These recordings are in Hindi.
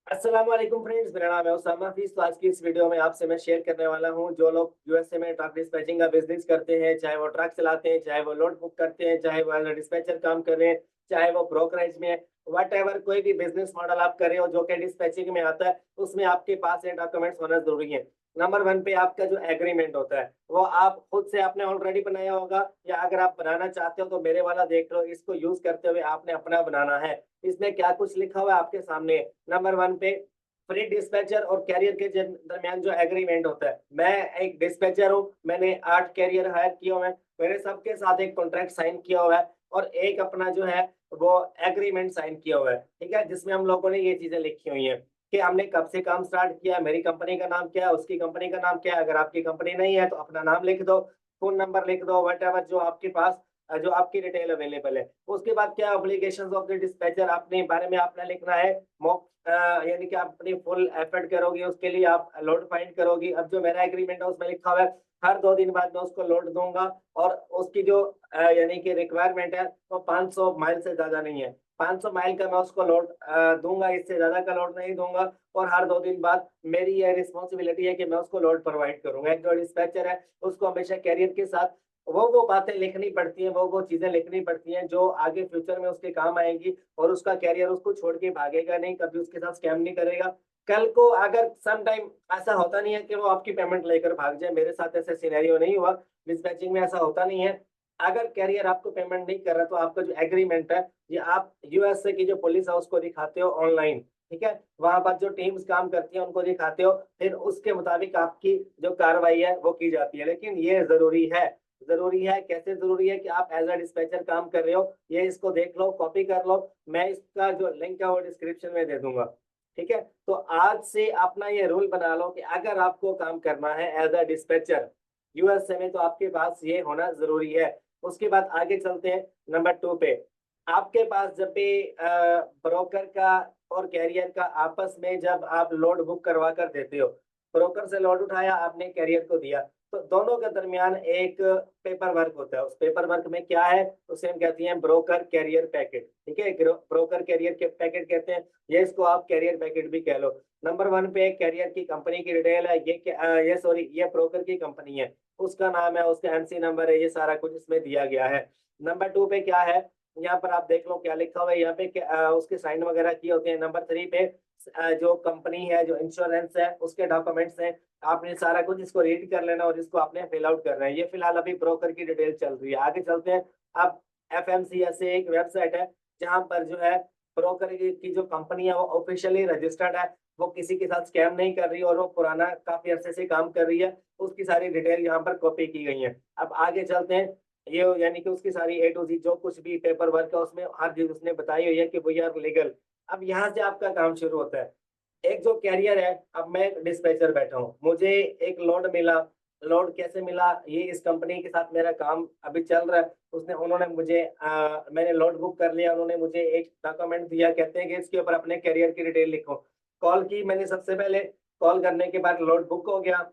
अस्सलाम वालेकुम फ्रेंड्स, मेरा नाम है उसामा हफीज। तो आज की इस वीडियो में आपसे मैं शेयर करने वाला हूं जो लोग यूएसए में ट्रक डिस्पैचिंग का बिजनेस करते हैं, चाहे वो ट्रक चलाते हैं, चाहे वो लोड बुक करते हैं, चाहे वो एज डिस्पैचर काम कर रहे हैं, चाहे वो ब्रोकरेज में, वट एवर कोई भी बिजनेस मॉडल आप कर रहे हो जो कि डिस्पैचिंग में आता है, उसमें आपके पास ये डॉक्यूमेंट्स होना जरूरी है। नंबर वन पे आपका जो एग्रीमेंट होता है वो आप खुद से आपने ऑलरेडी बनाया होगा, या अगर आप बनाना चाहते हो तो मेरे वाला देख लो, इसको यूज करते हुए आपने अपना बनाना है। इसमें क्या कुछ लिखा हुआ है आपके सामने। नंबर वन पे फ्री डिस्पैचर और कैरियर के दरमियान जो एग्रीमेंट होता है, मैं एक डिस्पैचर हूँ, मैंने 8 कैरियर हायर किए हुए हैं, मैंने सबके साथ एक कॉन्ट्रैक्ट साइन किया हुआ है और एक अपना जो है वो एग्रीमेंट साइन किया हुआ है। ठीक है, जिसमें हम लोगों ने ये चीजें लिखी हुई हैं कि हमने कब से काम स्टार्ट किया, मेरी कंपनी का नाम क्या है, उसकी कंपनी का नाम क्या है, अगर आपकी कंपनी नहीं है तो अपना नाम लिख दो, फोन नंबर लिख दो, वट एवर जो आपके पास जो आपकी डिटेल अवेलेबल है। उसके बाद क्या ऑब्लिगेशंस ऑफ द डिस्पैचर अपने बारे में आपने लिखना है। यानी कि आप अपनी फुल एफर्ट करोगे, उसके लिए आप लोड फाइंड करोगी। अब जो मेरा एग्रीमेंट है उसमें लिखा हुआ है हर 2 दिन बाद मैं उसको लोड दूंगा, और उसकी जो यानी कि रिक्वायरमेंट है वो 500 माइल से ज्यादा नहीं है। 500 माइल का मैं उसको लोड दूंगा, इससे ज्यादा का लोड नहीं दूंगा। और हर 2 दिन बाद मेरी ये रिस्पॉन्सिबिलिटी है कि मैं उसको लोड प्रोवाइड करूंगा। एक जो डिस्पैचर है उसको हमेशा कैरियर के साथ वो बातें लिखनी पड़ती हैं, वो चीजें लिखनी पड़ती हैं जो आगे फ्यूचर में उसके काम आएंगी, और उसका कैरियर उसको छोड़ के भागेगा नहीं, कभी उसके साथ स्कैम नहीं करेगा। कल को अगर सम टाइम ऐसा होता नहीं है कि वो आपकी पेमेंट लेकर भाग जाए, मेरे साथ ऐसा सिनेरियो नहीं हुआ, डिस्पैचिंग में ऐसा होता नहीं है। अगर कैरियर आपको पेमेंट नहीं कर रहा तो आपका जो एग्रीमेंट है ये आप यूएसए की जो पुलिस है उसको दिखाते हो ऑनलाइन। ठीक है, वहां पर जो टीम्स काम करती है उनको दिखाते हो, फिर उसके मुताबिक आपकी जो कार्रवाई है वो की जाती है। लेकिन ये जरूरी है, कैसे जरूरी है कि आप एज अ डिस्पैचर काम कर रहे हो, ये इसको देख लो, कॉपी कर लो, मैं इसका जो लिंक है वो डिस्क्रिप्शन में दे दूंगा। ठीक है, तो आज से अपना ये रूल बना लो कि अगर आपको काम करना है एज अ डिस्पैचर यूएसए में तो आपके पास ये होना जरूरी है। उसके बाद आगे चलते हैं नंबर टू पे। आपके पास जब भी ब्रोकर का और कैरियर का आपस में जब आप लोड बुक करवा कर देते हो, ब्रोकर से लोड उठाया आपने कैरियर को दिया, तो दोनों के दरमियान एक पेपर वर्क होता है। उस पेपर वर्क में क्या है, उसे हम कहते हैं ब्रोकर कैरियर पैकेट। ठीक है, ब्रोकर कैरियर के पैकेट कहते हैं, ये इसको आप कैरियर पैकेट भी कह लो। नंबर वन पे एक कैरियर की कंपनी की डिटेल है, ये सॉरी ये ब्रोकर की कंपनी है, उसका नाम है, उसका एमसी नंबर है, ये सारा कुछ इसमें दिया गया है। नंबर टू पे क्या है, यहाँ पर आप देख लो क्या लिखा हुआ है, यहाँ पे उसके साइन वगैरह किए होते हैं। नंबर थ्री पे जो कंपनी है, जो इंश्योरेंस है, उसके डॉक्यूमेंट्स हैं। आपने सारा कुछ इसको रीड कर लेना और इसको आपने फिल आउट करना है। ये फिलहाल अभी ब्रोकर की डिटेल चल रही है, आगे चलते हैं। अब एफएमसीएस से एक वेबसाइट है जहां पर जो है ब्रोकर की जो कंपनी है वो ऑफिशियली रजिस्टर्ड है, वो किसी के साथ स्कैम नहीं कर रही और वो पुराना काफी अरसे से काम कर रही है, उसकी सारी डिटेल यहाँ पर कॉपी की गई है। अब आगे चलते हैं। ये यानी कि उसकी सारी ए टू जी जो कुछ भी पेपर वर्क है उसमें हर चीज उसने बताई हुई है कि वी आर लीगल। अब यहाँ से आपका काम शुरू होता है। एक जो कैरियर है, अब मैं डिस्पैचर बैठा हूँ, मुझे एक लोड मिला। लोड कैसे मिला, ये इस कंपनी के साथ मेरा काम अभी चल रहा है, उसने उन्होंने मुझे मैंने लोड बुक कर लिया, उन्होंने मुझे एक डॉक्यूमेंट दिया, कहते हैं कि इसके ऊपर अपने कैरियर की डिटेल लिखो। कॉल की मैंने सबसे पहले, कॉल करने के बाद लोड बुक हो गया।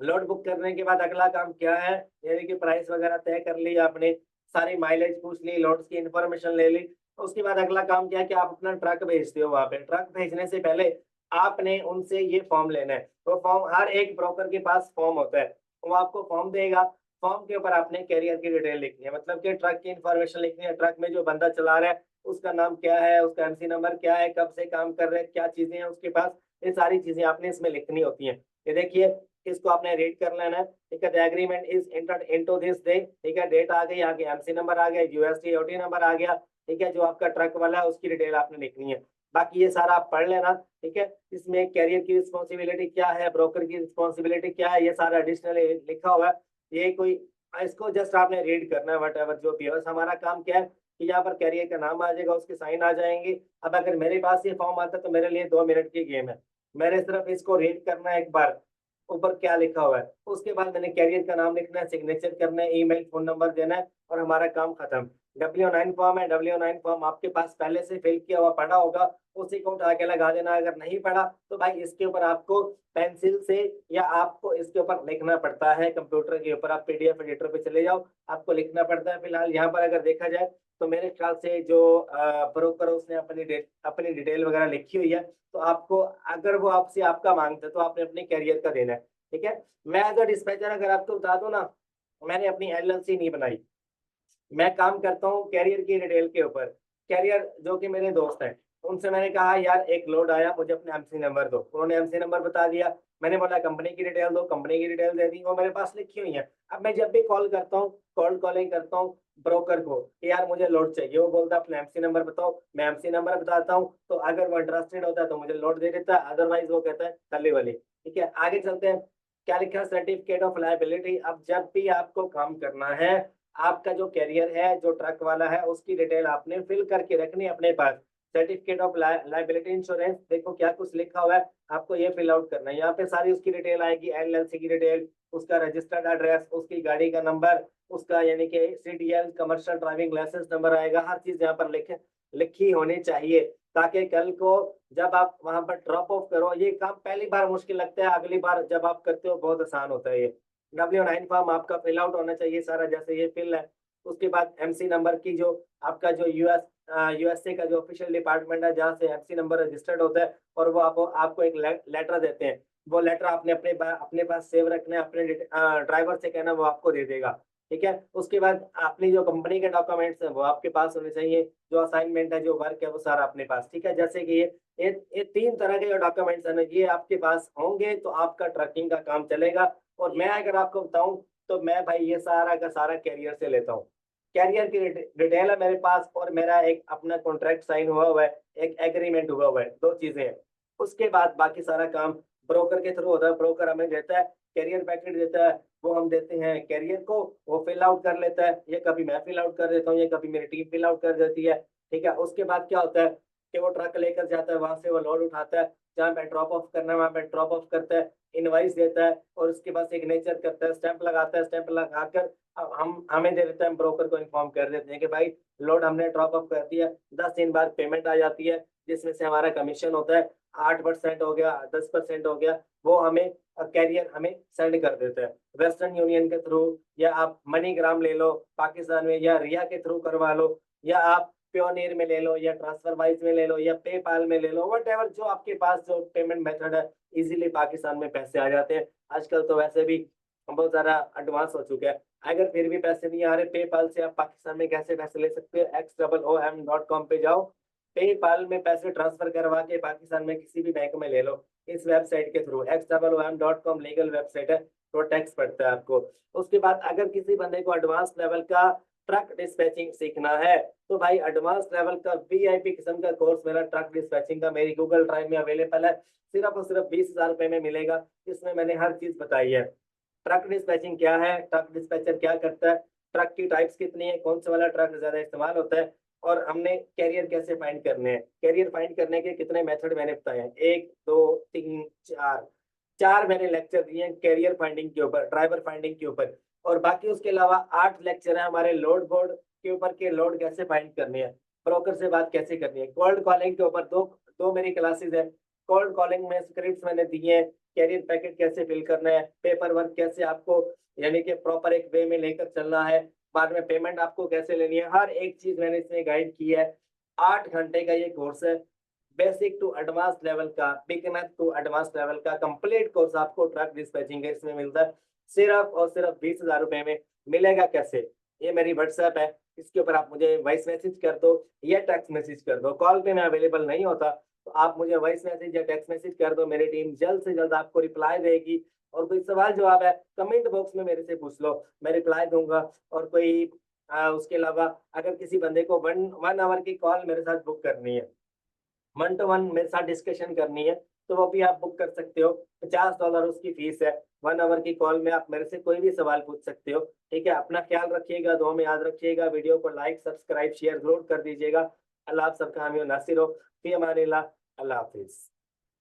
लोड बुक करने के बाद अगला काम क्या है, यानी कि प्राइस वगैरह तय कर ली आपने, सारी माइलेज पूछ ली, लोड्स की इंफॉर्मेशन ले ली। उसके बाद अगला काम क्या है कि आप अपना ट्रक भेजते हो। वहां पे ट्रक भेजने से पहले आपने उनसे ये फॉर्म लेना है। वो फॉर्म हर एक ब्रोकर के पास फॉर्म होता है, वो आपको फॉर्म देगा। फॉर्म के ऊपर आपने कैरियर की डिटेल लिखनी है, मतलब कि ट्रक की इंफॉर्मेशन लिखनी है, ट्रक में जो बंदा चला रहा है उसका नाम क्या है, उसका एमसी नंबर क्या है, कब से काम कर रहे हैं, क्या चीजें हैं उसके पास, ये सारी चीजें आपने इसमें लिखनी होती हैं। ये देखिए, इसको आपने रीड कर लेना है। ठीक है, the agreement is entered into this day. ठीक है, डेट आ गई, आगे एमसी नंबर आ गया, यूएसटी ओटी नंबर आ गया। ठीक है, जो आपका ट्रक वाला है उसकी डिटेल आपने लिखनी है। बाकी ये सारा आप पढ़ लेना। ठीक है, इसमें कैरियर की रिस्पॉन्सिबिलिटी क्या है, ब्रोकर की रिस्पॉन्सिबिलिटी क्या है, ये सारा एडिशनल लिखा हुआ है। ये कोई, इसको जस्ट आपने रीड करना है, वट एवर जो भी है। बस हमारा काम क्या है कि यहाँ पर कैरियर का नाम आ जाएगा, उसके साइन आ जाएंगे। अब अगर मेरे पास ये फॉर्म आता है तो मेरे लिए 2 मिनट की गेम है, मैंने सिर्फ इसको रीड करना है एक बार, ऊपर क्या लिखा हुआ है, उसके बाद मैंने कैरियर का नाम लिखना है, सिग्नेचर करना है, ईमेल फोन नंबर देना है, और हमारा काम खत्म। W9 फॉर्म है, W9 फॉर्म आपके पास पहले से फिल किया हुआ पड़ा होगा, उसी को उठा के लगा देना। अगर नहीं पड़ा तो भाई इसके ऊपर आपको पेंसिल से, या आपको इसके ऊपर लिखना पड़ता है कंप्यूटर के ऊपर, आप पीडीएफ एडिटर पे चले जाओ, आपको लिखना पड़ता है। फिलहाल यहाँ पर अगर देखा जाए तो मेरे ख्याल से जो ब्रोकर उसने अपनी डिटेल वगैरह लिखी हुई है, तो आपको अगर वो आपसे आपका मांगता है तो आपने अपने कैरियर का देना है, ठीक है। मैं एज अ डिस्पैचर अगर आपको बता दूं ना, मैंने अपनी एलएलसी नहीं बनाई, मैं काम करता हूँ कैरियर की डिटेल के ऊपर। कैरियर जो कि मेरे दोस्त हैं, उनसे मैंने कहा यार एक लोड आया, मुझे अपने एमसी नंबर दो। उन्होंने एमसी नंबर बता दिया। मैंने बोला कंपनी की डिटेल दो, कंपनी की डिटेल दे दी, वो मेरे पास लिखी हुई है। अब मैं जब भी कॉल करता हूँ, कॉल्ड कॉलिंग करता हूँ ब्रोकर को कि यार मुझे लोड चाहिए, वो बोलता है अपना एमसी नंबर बताओ, मैं एमसी नंबर बताता हूँ, तो अगर वो इंटरेस्टेड होता है तो मुझे लोड दे देता है, अदरवाइज वो कहता है तल्ली वाली। ठीक है, आगे चलते हैं। क्या लिखा है, सर्टिफिकेट ऑफ लायबिलिटी। अब जब भी आपको काम करना है, आपका जो कैरियर है, जो ट्रक वाला है, उसकी डिटेल आपने फिल करके रखनी है अपने पास। सर्टिफिकेट ऑफ लायबिलिटी इंश्योरेंस, देखो क्या कुछ लिखा हुआ है, आपको ये फिल आउट करना है। यहाँ पे सारी उसकी डिटेल आएगी, एलएलसी की डिटेल, उसका रजिस्टर्ड एड्रेस, उसकी गाड़ी का नंबर, उसका यानी कि CDL commercial driving licence number आएगा। हर चीज यहाँ पर लिखी होनी चाहिए, ताकि कल को जब आप वहां पर ड्रॉप ऑफ करो, ये काम पहली बार मुश्किल लगता है, अगली बार जब आप करते हो बहुत आसान होता है ये। W9 फॉर्म आपका फिल आउट होना चाहिए सारा, जैसे ये फिल है। उसके बाद एमसी नंबर की जो आपका जो यूएसए का जो ऑफिशियल डिपार्टमेंट है, जहाँ से एमसी नंबर रजिस्टर्ड होता है, और वो आपको एक लेटर देते हैं। वो लेटर आपने अपने पास सेव रखना है, अपने ड्राइवर से कहना, वो आपको दे देगा। ठीक है, उसके बाद अपनी जो कंपनी के डॉक्यूमेंट्स हैं वो आपके पास होने चाहिए, जो असाइनमेंट है, जो वर्क है, वो सारा अपने पास। ठीक है, जैसे कि ये तीन तरह के जो डॉक्यूमेंट्स है ना, ये आपके पास होंगे तो आपका ट्रकिंग का काम चलेगा। और मैं अगर आपको बताऊं, तो मैं भाई ये सारा का सारा कैरियर से लेता हूँ। कैरियर की डिटेल है मेरे पास, और मेरा एक अपना कॉन्ट्रैक्ट साइन हुआ हुआ है, एक एग्रीमेंट हुआ हुआ है, दो चीजें हैं। उसके बाद बाकी सारा काम ब्रोकर के थ्रू होता है। ब्रोकर हमें देता है, कैरियर पैकेट देता है, वो हम देते हैं कैरियर को, वो फिल आउट कर लेता है। ये कभी मैं फिल आउट कर देता हूँ, ये कभी मेरी टीम फिल आउट कर देती है। ठीक है, उसके बाद क्या होता है कि वो ट्रक लेकर जाता है, वहां से वो लोड उठाता है, जहाँ पे ड्रॉप ऑफ करना है वहां पे ड्रॉप ऑफ करता है, इनवाइस देता है, और उसके बाद सिग्नेचर करता है, स्टैंप लगाता है। स्टैंप लगाकर अब हम हमें दे देते हैं, ब्रोकर को इन्फॉर्म कर देते हैं कि भाई लोड हमने ड्रॉप ऑफ कर दिया। 10 दिन बाद पेमेंट आ जाती है, जिसमें से हमारा कमीशन होता है 8% हो गया, 10% हो गया, वो हमें कैरियर हमें सेंड कर देता है वेस्टर्न यूनियन के थ्रू, या आप मनीग्राम ले लो पाकिस्तान में, या रिया के थ्रू करवा लो, या आप प्योनियर में ले लो, या ट्रांसफर वाइज में ले लो, या पेपाल में ले लो, वट एवर जो आपके पास जो पेमेंट मेथड है, इजीली पाकिस्तान में पैसे आ जाते हैं। आजकल तो वैसे भी बहुत ज्यादा एडवांस हो चुका है। अगर फिर भी पैसे नहीं आ रहे पेपाल से, आप पाकिस्तान में कैसे पैसे ले सकते हो, XOOM.com पे जाओ, पेपाल में पैसे ट्रांसफर करवा के पाकिस्तान में किसी भी बैंक में ले लो, इस वेबसाइट के थ्रू। XOOM.com लीगल वेबसाइट है, तो टैक्स पड़ता है आपको। उसके बाद अगर किसी बंदे को एडवांस लेवल का ट्रक डिस्पैचिंग सीखना है, तो भाई एडवांस लेवल का VIP किस्म का कोर्स मेरा ट्रक डिस्पैचिंग का मेरी गूगल ड्राइव में अवेलेबल है। सिर्फ और सिर्फ 20,000 रुपए में मिलेगा। इसमें मैंने हर चीज बताई है। ट्रक डिस्पैचिंग क्या है, ट्रक डिस्पैचर क्या करता है, ट्रक की टाइप्स कितनी है, कौन सा वाला ट्रक ज्यादा इस्तेमाल होता है, और हमने कैरियर कैसे फाइंड करने हैं। कैरियर फाइंड करने के कितने मेथड मैंने बताए हैं, 1 2 3 4 4 मैंने लेक्चर दिए हैं कैरियर फाइंडिंग के ऊपर, ड्राइवर फाइंडिंग के ऊपर। और बाकी उसके अलावा 8 लेक्चर है हमारे लोड बोर्ड के ऊपर, के लोड कैसे फाइंड करने हैं, ब्रोकर से बात कैसे करनी है। कोल्ड कॉलिंग के ऊपर दो दो मेरी क्लासेस है। कोल्ड कॉलिंग में स्क्रिप्ट मैंने दिए हैं, कैरियर पैकेट कैसे फिल करना है, पेपर वर्क कैसे आपको यानी कि प्रॉपर एक वे में लेकर चलना है, बाद में पेमेंट आपको कैसे लेनी है, हर एक चीज मैंने इसमें गाइड की है। 8 घंटे का ये कोर्स है, बेसिक टू एडवांस लेवल का, बिगिनर टू एडवांस लेवल का कंप्लीट कोर्स आपको ट्रक डिस्पैचिंग इसमें मिलता है, सिर्फ और सिर्फ 20,000 रुपए में। मिलेगा कैसे, ये मेरी व्हाट्सएप है, इसके ऊपर आप मुझे वॉइस मैसेज कर दो या टेक्स्ट मैसेज कर दो। कॉल पे मैं अवेलेबल नहीं होता, तो आप मुझे वॉइस मैसेज या टेक्स्ट मैसेज कर दो, मेरी टीम जल्द से जल्द आपको रिप्लाई देगी। और कोई सवाल जवाब है कमेंट बॉक्स में मेरे से पूछ लो, मैं रिप्लाई दूंगा। और कोई उसके अलावा अगर किसी बंदे को 1 आवर की कॉल मेरे साथ बुक करनी है, 1 to 1 मेरे साथ डिस्कशन करनी है, तो वो भी आप बुक कर सकते हो। $50 उसकी फीस है। 1 आवर की कॉल में आप मेरे से कोई भी सवाल पूछ सकते हो। ठीक है, अपना ख्याल रखिएगा, दुआ में याद रखिएगा। वीडियो को लाइक सब्सक्राइब शेयर जरूर कर दीजिएगा। अल्लाह आप सबका हामी और नासिर हो। फी अमानिल्लाह। अल्लाह हाफिज।